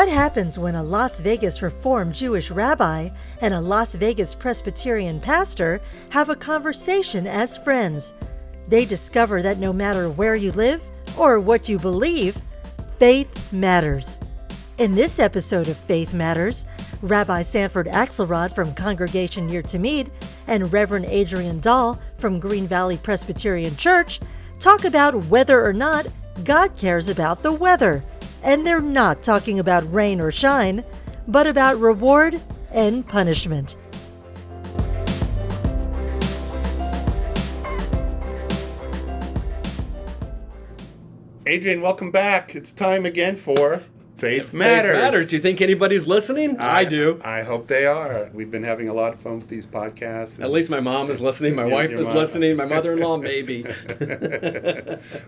What happens when a Las Vegas Reformed Jewish rabbi and a Las Vegas Presbyterian pastor have a conversation as friends? They discover that no matter where you live or what you believe, faith matters. In this episode of Faith Matters, Rabbi Sanford Akselrad from Congregation near Tamid and Reverend Adrian from Green Valley Presbyterian Church talk about whether or not God cares about the weather. And they're not talking about rain or shine, but about reward and punishment. Adrian, welcome back. It's time again for Faith Matters. Faith Matters. Do you think anybody's listening? I do. I hope they are. We've been having a lot of fun with these podcasts. At least my mom is listening. My wife is listening. My mother-in-law, maybe.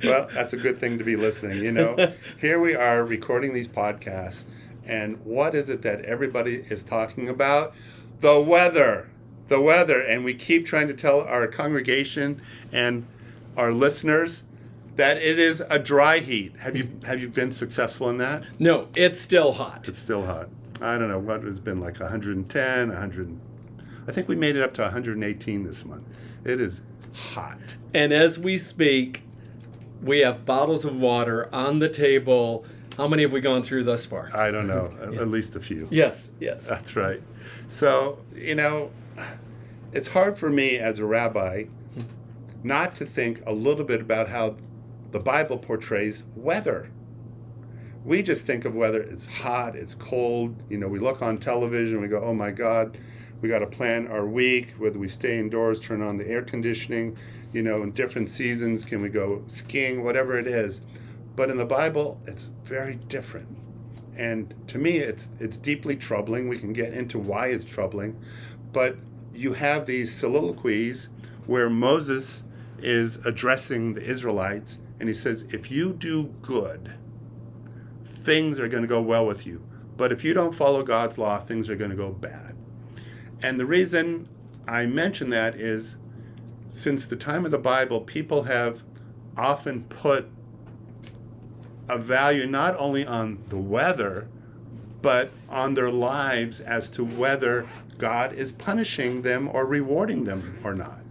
Well, that's a good thing to be listening. You know, here we are recording these podcasts, and what is it that everybody is talking about? The weather. The weather. And we keep trying to tell our congregation and our listeners that it is a dry heat. Have you been successful in that? No, it's still hot. It's still hot. I don't know what has been like 110, 100. I think we made it up to 118 this month. It is hot. And as we speak, we have bottles of water on the table. How many have we gone through thus far? I don't know. At least a few. Yes. That's right. So, you know, it's hard for me as a rabbi not to think a little bit about how the Bible portrays weather. We just think of weather, it's hot, it's cold. You know, we look on television, we go, oh my God, we got to plan our week, whether we stay indoors, turn on the air conditioning, you know, in different seasons, can we go skiing, whatever it is. But in the Bible, it's very different. And to me, it's deeply troubling. We can get into why it's troubling. But you have these soliloquies where Moses is addressing the Israelites, and he says, if you do good, things are going to go well with you. But if you don't follow God's law, things are going to go bad. And the reason I mention that is, since the time of the Bible, people have often put a value not only on the weather, but on their lives as to whether God is punishing them or rewarding them or not.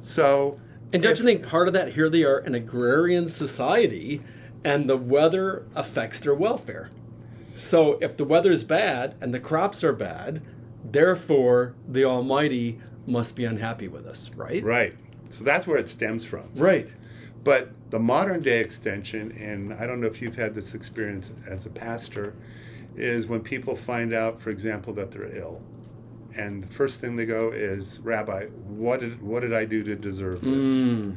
So, and don't you think part of that, here they are an agrarian society, and the weather affects their welfare. So if the weather is bad and the crops are bad, therefore the Almighty must be unhappy with us, right? Right. So that's where it stems from. Right. But the modern day extension, and I don't know if you've had this experience as a pastor, is when people find out, for example, that they're ill. And the first thing they go is, Rabbi, what did I do to deserve this?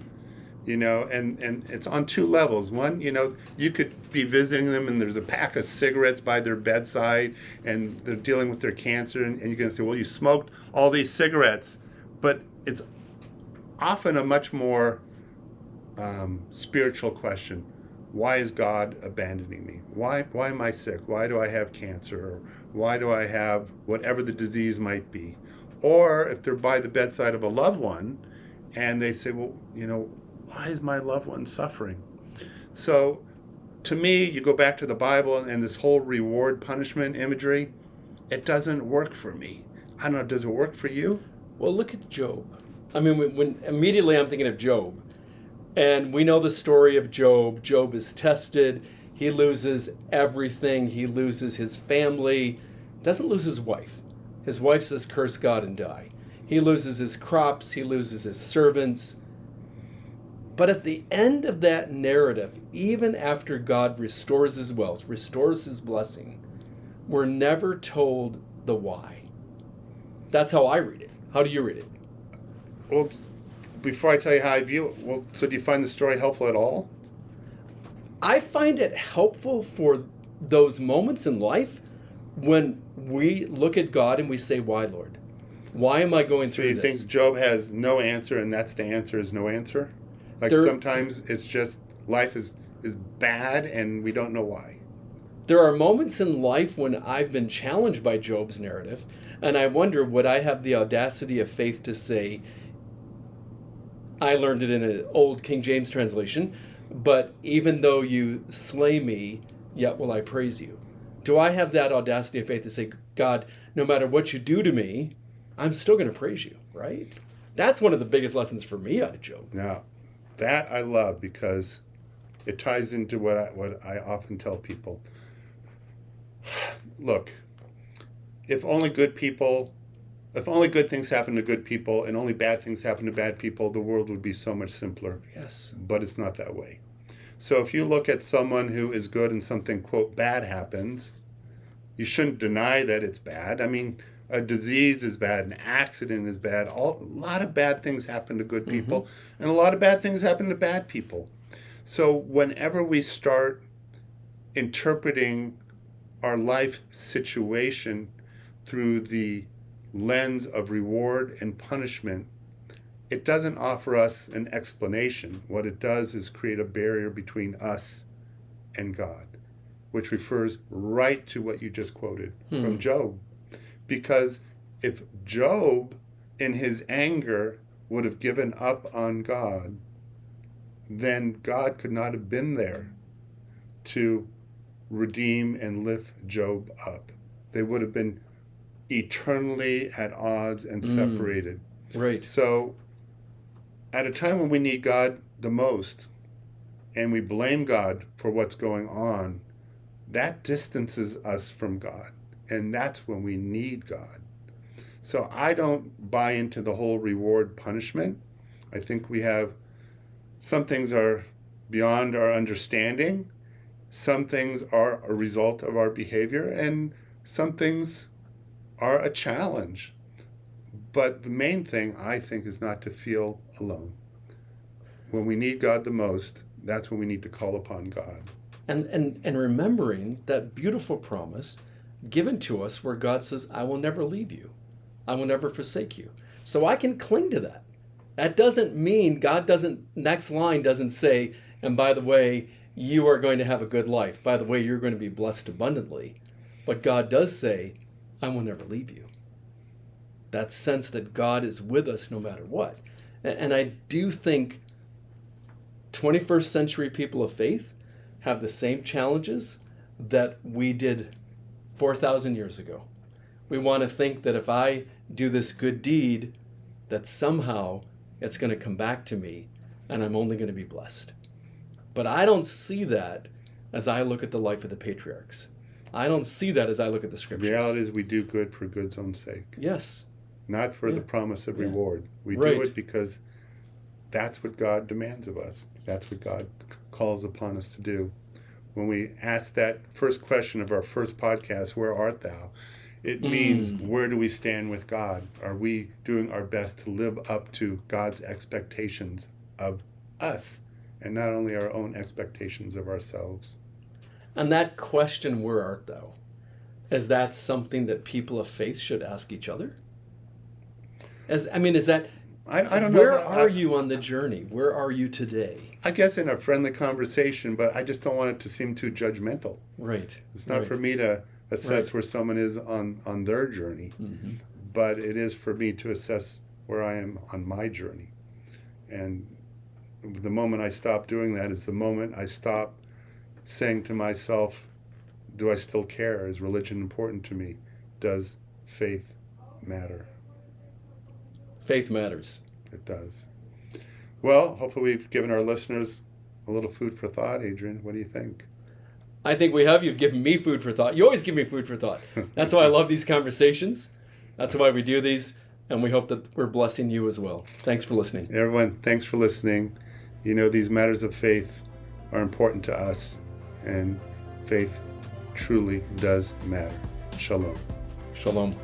You know, and it's on two levels. One, you know, you could be visiting them and there's a pack of cigarettes by their bedside and they're dealing with their cancer, and you're going to say, well, you smoked all these cigarettes. But it's often a much more spiritual question. Why is God abandoning me? Why am I sick? Why do I have cancer? Or why do I have whatever the disease might be? Or if they're by the bedside of a loved one and they say, well, you know, why is my loved one suffering? So to me, you go back to the Bible and this whole reward punishment imagery, it doesn't work for me. I don't know, does it work for you? Well, look at Job. I mean, when immediately I'm thinking of Job. And we know the story of Job. Job is tested. He loses everything. He loses his family. Doesn't lose his wife. His wife says, curse God and die. He loses his crops. He loses his servants. But at the end of that narrative, even after God restores his wealth, restores his blessing, we're never told the why. That's how I read it. How do you read it? Well, before I tell you how I view it, well, so do you find the story helpful at all? I find it helpful for those moments in life when we look at God and we say, why, Lord? Why am I going through this? So you think Job has no answer, and that's the answer is no answer? Like sometimes it's just life is bad and we don't know why. There are moments in life when I've been challenged by Job's narrative, and I wonder, would I have the audacity of faith to say, I learned it in an old King James translation, but even though you slay me, yet will I praise you. Do I have that audacity of faith to say, God, no matter what you do to me, I'm still going to praise you, right? That's one of the biggest lessons for me out of Job. Now, that I love because it ties into what I often tell people. Look, if only good things happen to good people and only bad things happen to bad people, the world would be so much simpler. Yes. But it's not that way. So if you look at someone who is good and something, quote, bad happens, you shouldn't deny that it's bad. I mean, a disease is bad, an accident is bad. A lot of bad things happen to good people, and a lot of bad things happen to bad people. So whenever we start interpreting our life situation through the lens of reward and punishment, it doesn't offer us an explanation. What it does is create a barrier between us and God, which refers right to what you just quoted from Job. Because if Job, in his anger, would have given up on God, then God could not have been there to redeem and lift Job up. They would have been eternally at odds and separated. Right. So, at a time when we need God the most, and we blame God for what's going on, that distances us from God. And that's when we need God. So I don't buy into the whole reward punishment. I think some things are beyond our understanding. Some things are a result of our behavior, and some things are a challenge. But the main thing, I think, is not to feel alone. When we need God the most, that's when we need to call upon God. And remembering that beautiful promise given to us where God says, I will never leave you. I will never forsake you. So I can cling to that. That doesn't mean next line doesn't say, and by the way, you are going to have a good life. By the way, you're going to be blessed abundantly. But God does say, I will never leave you. That sense that God is with us no matter what. And I do think 21st century people of faith have the same challenges that we did 4,000 years ago. We want to think that if I do this good deed, that somehow it's going to come back to me and I'm only going to be blessed. But I don't see that as I look at the life of the patriarchs. I don't see that as I look at the scriptures. The reality is we do good for good's own sake. Yes. Not for the promise of reward. We do it because that's what God demands of us. That's what God calls upon us to do. When we ask that first question of our first podcast, where art thou? It means, where do we stand with God? Are we doing our best to live up to God's expectations of us, and not only our own expectations of ourselves? And that question, where art thou? Is that something that people of faith should ask each other? Is that... I don't know. Where are you on the journey? Where are you today? I guess in a friendly conversation, but I just don't want it to seem too judgmental. Right. It's not for me to assess where someone is on their journey, but it is for me to assess where I am on my journey. And the moment I stop doing that is the moment I stop saying to myself, do I still care? Is religion important to me? Does faith matter? Faith matters. It does. Well, hopefully we've given our listeners a little food for thought. Adrian, what do you think? I think we have. You've given me food for thought. You always give me food for thought. That's why I love these conversations. That's why we do these, and we hope that we're blessing you as well. Thanks for listening. Everyone, thanks for listening. You know, these matters of faith are important to us, and faith truly does matter. Shalom. Shalom.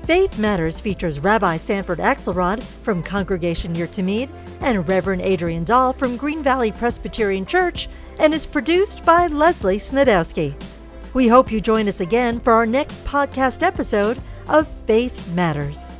Faith Matters features Rabbi Sanford Akselrad from Congregation near Tamid and Reverend Adrian from Green Valley Presbyterian Church, and is produced by Leslie Snadowsky. We hope you join us again for our next podcast episode of Faith Matters.